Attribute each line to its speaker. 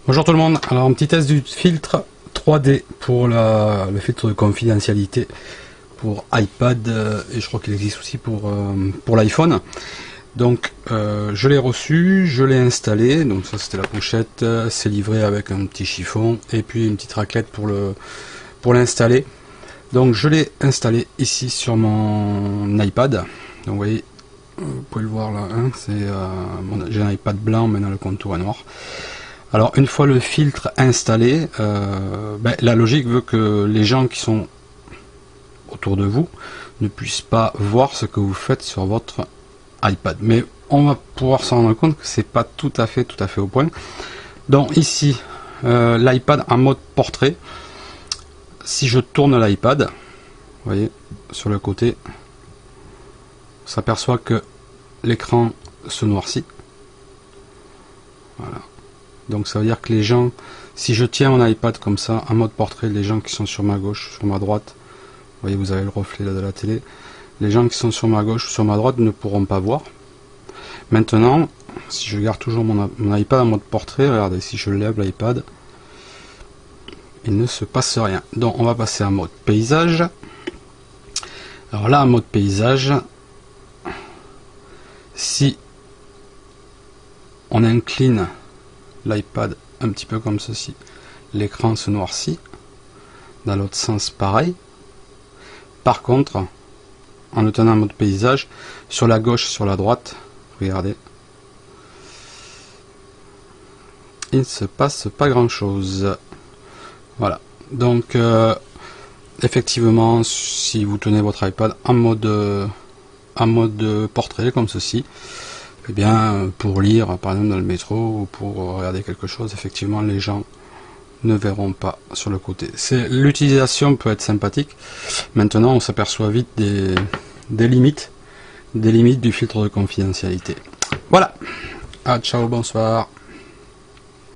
Speaker 1: Bonjour tout le monde, alors un petit test du filtre 3D pour le filtre de confidentialité pour iPad et je crois qu'il existe aussi pour l'iPhone. Donc je l'ai reçu, je l'ai installé, donc ça c'était la pochette, c'est livré avec un petit chiffon et puis une petite raclette pour l'installer. Donc je l'ai installé ici sur mon iPad, donc vous voyez, vous pouvez le voir là, hein, j'ai un iPad blanc, maintenant le contour est noir. Alors une fois le filtre installé, la logique veut que les gens qui sont autour de vous ne puissent pas voir ce que vous faites sur votre iPad. Mais on va pouvoir s'en rendre compte que c'est pas tout à fait au point. Donc ici, l'iPad en mode portrait. Si je tourne l'iPad, vous voyez, sur le côté, on s'aperçoit que l'écran se noircit. Voilà. Donc ça veut dire que les gens, si je tiens mon iPad comme ça, en mode portrait, les gens qui sont sur ma gauche, sur ma droite, vous voyez, vous avez le reflet là de la télé, les gens qui sont sur ma gauche, sur ma droite ne pourront pas voir. Maintenant, si je garde toujours mon iPad en mode portrait, regardez, si je lève l'iPad, il ne se passe rien. Donc on va passer en mode paysage. Alors là, en mode paysage, si on incline l'iPad un petit peu comme ceci, l'écran se noircit. Dans l'autre sens, pareil. Par contre, en le tenant en mode paysage, sur la gauche, sur la droite, regardez, il ne se passe pas grand chose. Voilà. Donc, effectivement, si vous tenez votre iPad en mode portrait, comme ceci, eh bien, pour lire, par exemple, dans le métro, ou pour regarder quelque chose, effectivement, les gens ne verront pas sur le côté. L'utilisation peut être sympathique. Maintenant, on s'aperçoit vite des limites du filtre de confidentialité. Voilà. Ah, ciao, bonsoir.